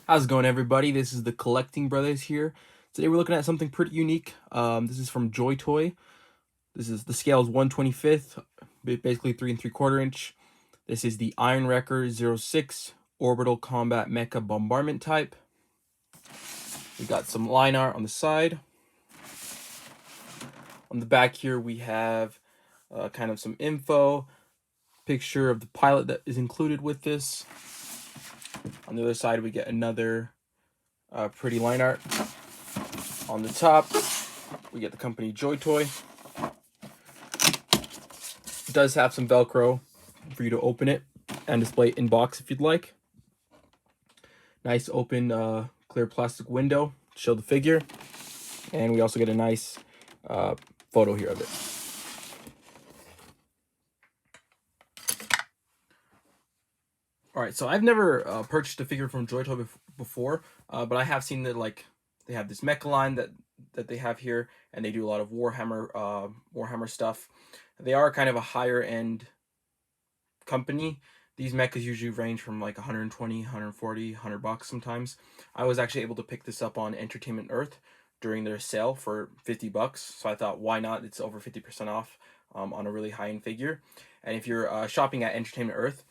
How's it going, everybody? This is the Collecting Brothers here. Today we're looking at something pretty unique. This is from Joy Toy. The scale is 1/25th, basically 3 3/4 inch. This is the Iron Wrecker 06 Orbital Combat Mecha Bombardment type. We got some line art on the side. On the back here we have kind of some info, picture of the pilot that is included with this. On the other side we get another pretty line art. On the top, we get the company Joy Toy. It does have some Velcro for you to open it and display it in box if you'd like. Nice open clear plastic window to show the figure. And we also get a nice photo here of it. Alright, so I've never purchased a figure from Joy Toy before, but I have seen that they have this Mecha line that they have here, and they do a lot of Warhammer stuff. They are kind of a higher end company. These mechas usually range from like 120, 140, 100 bucks sometimes. I was actually able to pick this up on Entertainment Earth during their sale for 50 bucks. So I thought, why not? It's over 50% off on a really high end figure. And if you're shopping at Entertainment Earth,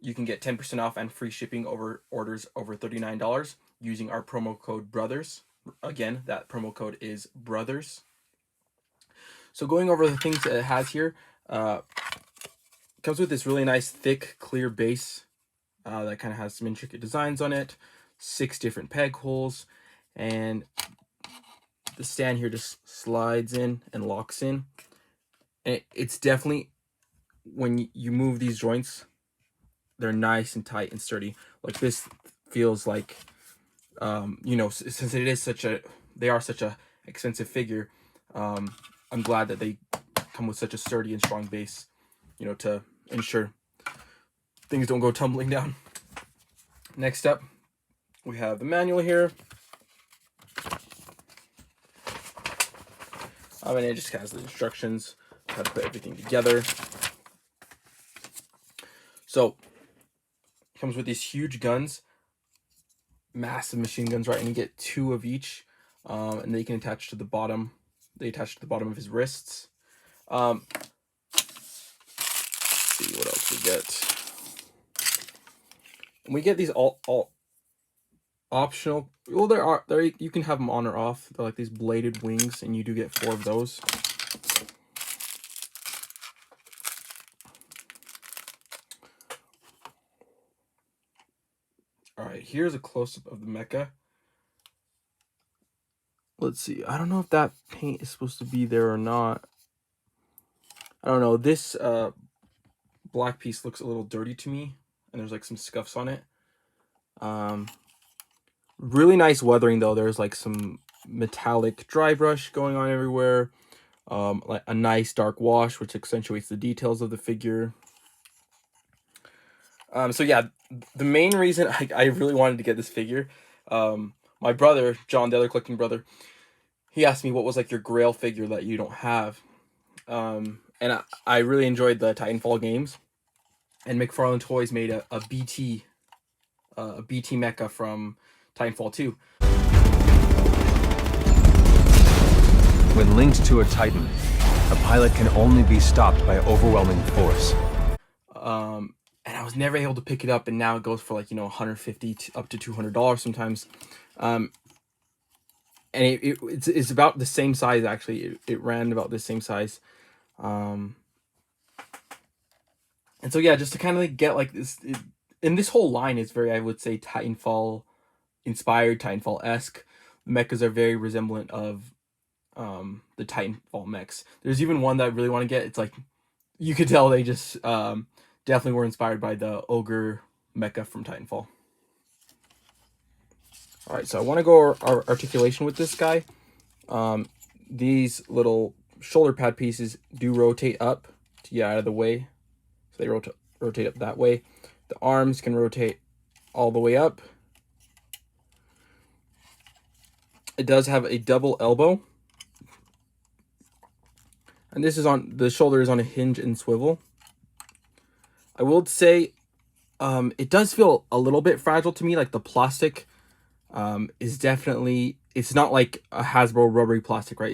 you can get 10% off and free shipping over orders over $39 using our promo code BROTHERS. Again, that promo code is BROTHERS. So going over the things that it has here, comes with this really nice thick clear base that kind of has some intricate designs on it, 6 different peg holes, and the stand here just slides in and locks in. And it's definitely, when you move these joints, they're nice and tight and sturdy. Like this feels like, since they are such a expensive figure, I'm glad that they come with such a sturdy and strong base, to ensure things don't go tumbling down. Next up, we have the manual here. And it just has the instructions, how to put everything together. So, it comes with these huge guns, massive machine guns, right? And you get 2 of each, and they can attach to the bottom. They attach to the bottom of his wrists. Let's see what else we get. And we get these all optional. Well, there you can have them on or off. They're like these bladed wings, and you do get 4 of those. All right, here's a close-up of the mecha. Let's see. I don't know if that paint is supposed to be there or not. I don't know. This black piece looks a little dirty to me, and there's like some scuffs on it. Really nice weathering though. There's like some metallic dry brush going on everywhere. Like a nice dark wash, which accentuates the details of the figure. So yeah, the main reason I really wanted to get this figure, my brother, John, the other collecting brother, he asked me what was like your grail figure that you don't have. And I really enjoyed the Titanfall games. And McFarlane Toys made a BT mecha from Titanfall 2. When linked to a Titan, a pilot can only be stopped by overwhelming force. And I was never able to pick it up, and now it goes for like, $150 up to $200 sometimes. And it's about the same size, actually. It ran about the same size. And so yeah, just to kind of like get like this, and this whole line is very, I would say, Titanfall inspired, Titanfall-esque. The mechas are very resemblant of the Titanfall mechs. There's even one that I really want to get. It's like, you could tell they just definitely were inspired by the Ogre mecha from Titanfall. Alright, so I want to go over our articulation with this guy. These little shoulder pad pieces do rotate up to get out of the way. So they rotate up that way. The arms can rotate all the way up. It does have a double elbow. And this is the shoulder is on a hinge and swivel. I will say, it does feel a little bit fragile to me, like the plastic is definitely, it's not like a Hasbro rubbery plastic, right?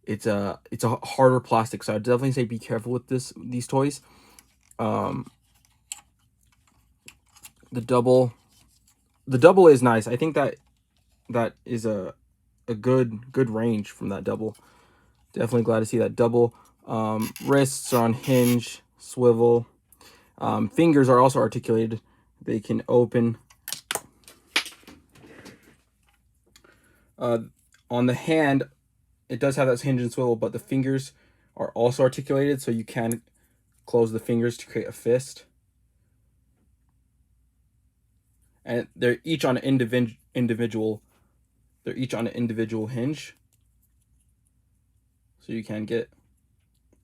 It's a harder plastic, so I'd definitely say be careful with these toys. Um, the double is nice. I think that is a good range from that double. Definitely glad to see that double. Wrists are on hinge, swivel. Fingers are also articulated. They can open. On the hand, it does have that hinge and swivel, but the fingers are also articulated, so you can close the fingers to create a fist. And they're each on an individual. They're each on an individual hinge, so you can get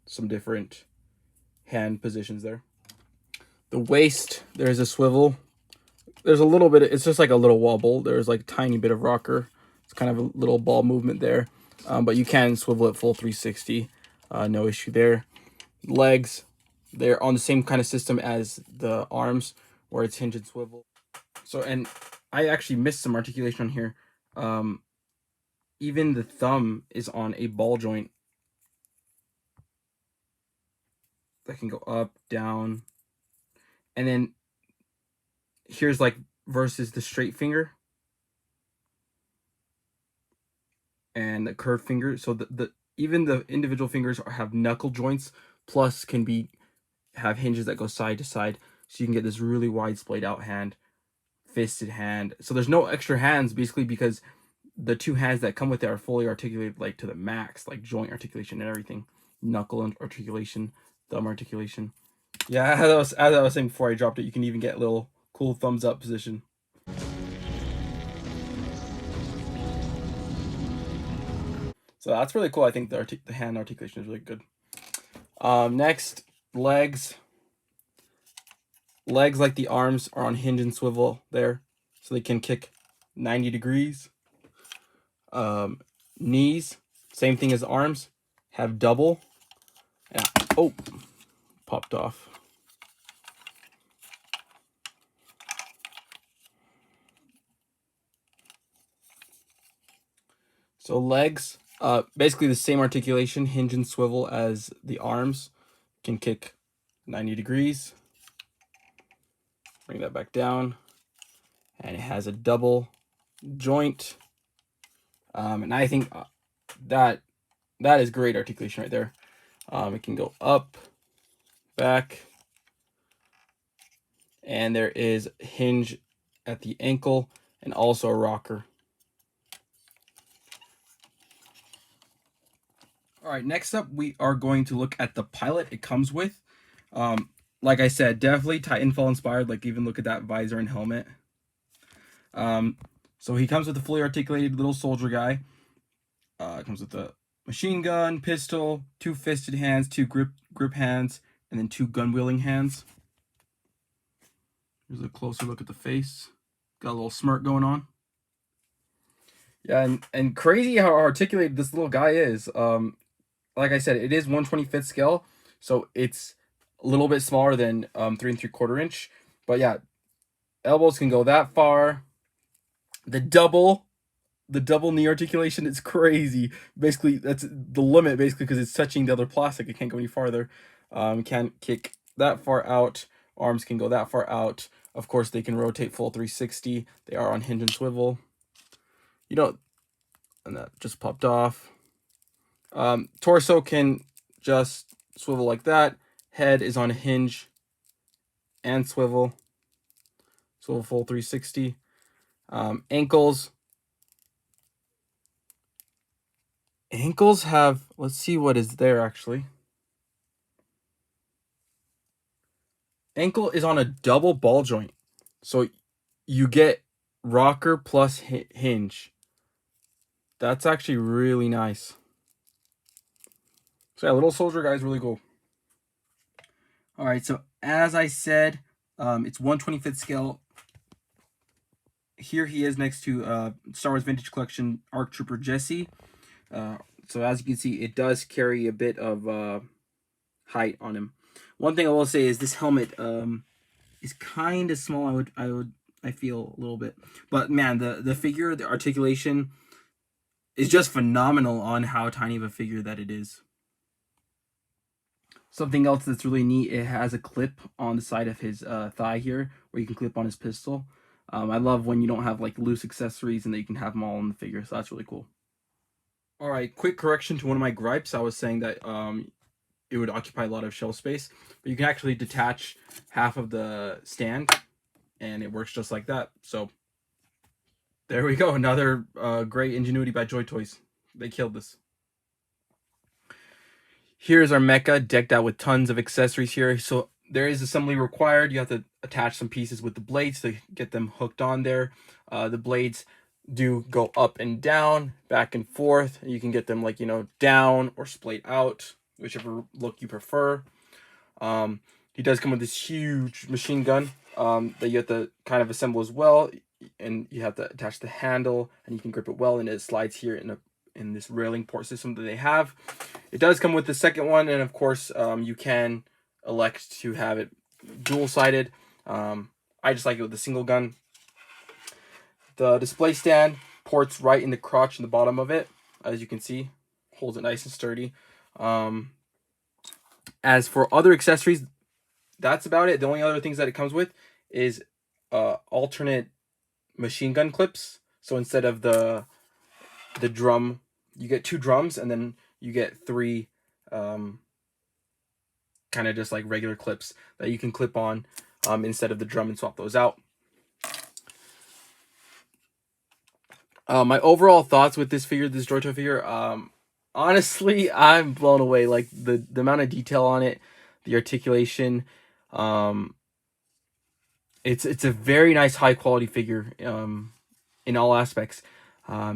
some different hand positions there. The waist, there's a swivel. There's a little bit. It's just like a little wobble. There's like a tiny bit of rocker. It's kind of a little ball movement there, but you can swivel it full 360. No issue there. Legs, they're on the same kind of system as the arms, where it's hinge and swivel. So, and I actually missed some articulation on here. Even the thumb is on a ball joint that can go up, down, and then here's like versus the straight finger and the curved finger. So the even the individual fingers have knuckle joints, plus can be have hinges that go side to side, so you can get this really wide splayed out hand, fisted hand. So there's no extra hands basically, because the two hands that come with it are fully articulated, like to the max, like joint articulation and everything, knuckle articulation, thumb articulation. Yeah, as I was saying before I dropped it, you can even get a little cool thumbs up position. So that's really cool. I think the hand articulation is really good. Next, legs. Legs, like the arms, are on hinge and swivel there, so they can kick 90 degrees. Knees, same thing as arms, have double. Yeah. Oh, popped off. So legs, basically the same articulation, hinge and swivel as the arms, can kick 90 degrees. Bring that back down, and it has a double joint. And I think that is great articulation right there. It can go up, back, and there is hinge at the ankle and also a rocker. All right, next up we are going to look at the pilot it comes with. Like I said, definitely Titanfall inspired. Like, even look at that visor and helmet. So he comes with a fully articulated little soldier guy. It comes with a machine gun, pistol, 2 fisted hands, 2 grip hands, and then 2 gun wielding hands. Here's a closer look at the face. Got a little smirk going on. Yeah, and crazy how articulated this little guy is. Like I said, it is 1/25th scale, so it's a little bit smaller than 3 3/4 inch. But yeah, elbows can go that far. The double knee articulation is crazy. Basically, that's the limit, basically, because it's touching the other plastic. It can't go any farther. Can't kick that far out. Arms can go that far out. Of course, they can rotate full 360. They are on hinge and swivel. You know, and that just popped off. Torso can just swivel like that. Head is on a hinge and swivel full 360. Ankles have, let's see what is there actually. Ankle is on a double ball joint, so you get rocker plus hinge. That's actually really nice. So yeah, little soldier guy is really cool. All right, so as I said, it's 1/25th scale. Here he is next to Star Wars Vintage Collection ARC Trooper Jesse. So as you can see, it does carry a bit of height on him. One thing I will say is this helmet is kind of small. I feel a little bit. But man, the figure, the articulation is just phenomenal on how tiny of a figure that it is. Something else that's really neat, it has a clip on the side of his thigh here where you can clip on his pistol. I love when you don't have like loose accessories and that you can have them all on the figure, so that's really cool. All right, quick correction to one of my gripes. I was saying that it would occupy a lot of shelf space, but you can actually detach half of the stand and it works just like that. So there we go. Another great ingenuity by Joy Toys. They killed this. Here's our mecha decked out with tons of accessories here. So there is assembly required. You have to attach some pieces with the blades to get them hooked on there. The blades do go up and down, back and forth. You can get them like, you know, down or splayed out, whichever look you prefer. He does come with this huge machine gun that you have to kind of assemble as well. And you have to attach the handle and you can grip it well, and it slides here in this railing port system that they have. It does come with the second one, and of course you can elect to have it dual-sided. I just like it with the single gun. The display stand ports right in the crotch in the bottom of it, as you can see. Holds it nice and sturdy. As for other accessories, that's about it. The only other things that it comes with is alternate machine gun clips. So instead of the drum, you get 2 drums, and then you get 3 kind of just like regular clips that you can clip on instead of the drum, and swap those out. My overall thoughts with this figure, this Joy Toy figure, honestly, I'm blown away. Like the amount of detail on it, the articulation, it's a very nice, high quality figure in all aspects.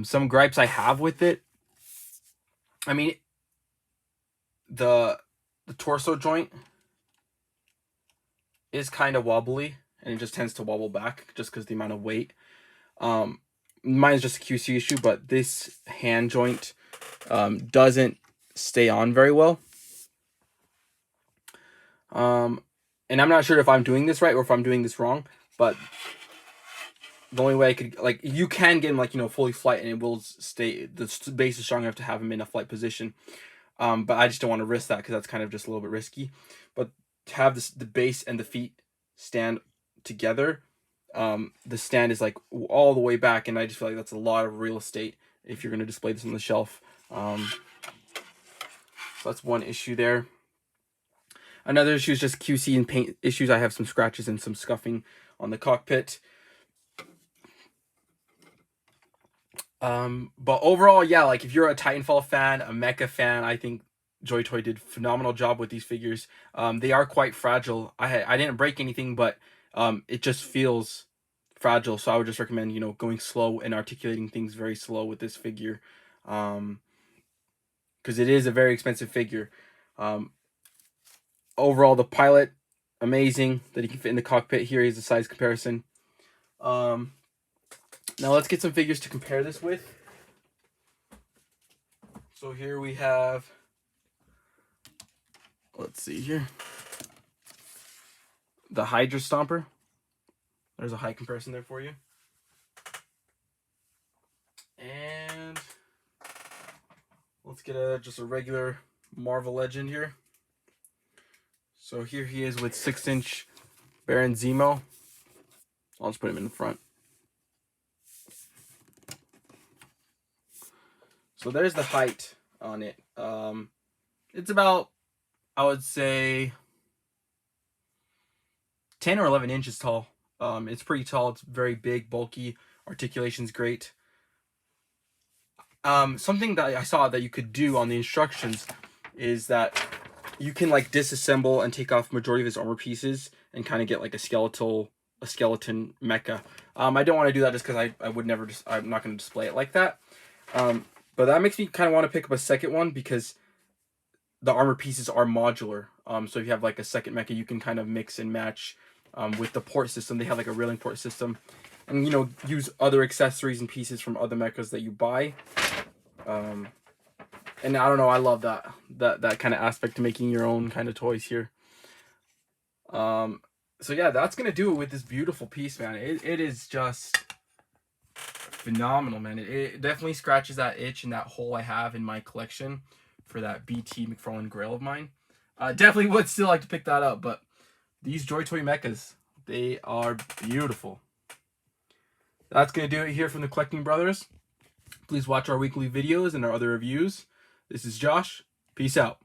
Some gripes I have with it, I mean, the torso joint is kind of wobbly, and it just tends to wobble back just because the amount of weight. Mine is just a QC issue, but this hand joint doesn't stay on very well. And I'm not sure if I'm doing this right or if I'm doing this wrong, but the only way I could, like, you can get him, like, you know, fully flight, and it will stay, the base is strong enough to have him in a flight position. But I just don't want to risk that because that's kind of just a little bit risky. But to have this, the base and the feet stand together, the stand is like all the way back, and I just feel like that's a lot of real estate if you're going to display this on the shelf. So that's one issue there. Another issue is just QC and paint issues. I have some scratches and some scuffing on the cockpit. But overall, yeah, like if you're a Titanfall fan, a Mecha fan, I think Joy Toy did a phenomenal job with these figures. They are quite fragile. I didn't break anything, but it just feels fragile. So I would just recommend, you know, going slow and articulating things very slow with this figure, because it is a very expensive figure. Overall, the pilot, amazing that he can fit in the cockpit. Here is the size comparison. Now let's get some figures to compare this with. So here we have, let's see here, the Hydra Stomper. There's a height comparison there for you. And let's get just a regular Marvel Legend here. So here he is with 6-inch Baron Zemo. I'll just put him in the front. So there's the height on it. It's about, I would say, 10 or 11 inches tall. It's pretty tall. It's very big, bulky. Articulation's great. Something that I saw that you could do on the instructions is that you can like disassemble and take off majority of his armor pieces and kind of get like a skeleton mecha. I don't want to do that just because I would never just, I'm not going to display it like that. But that makes me kind of want to pick up a second one because the armor pieces are modular. So if you have like a second mecha, you can kind of mix and match with the port system. They have like a railing port system, and you know, use other accessories and pieces from other mechas that you buy. And I don't know, I love that kind of aspect to making your own kind of toys here. So yeah, that's gonna do it with this beautiful piece, man. It is just phenomenal, man. It definitely scratches that itch and that hole I have in my collection for that BT McFarlane Grail of mine. Definitely would still like to pick that up, but these Joy Toy mechas, they are beautiful. That's gonna do it here from the Collecting Brothers. Please watch our weekly videos and our other reviews. This is Josh. Peace out.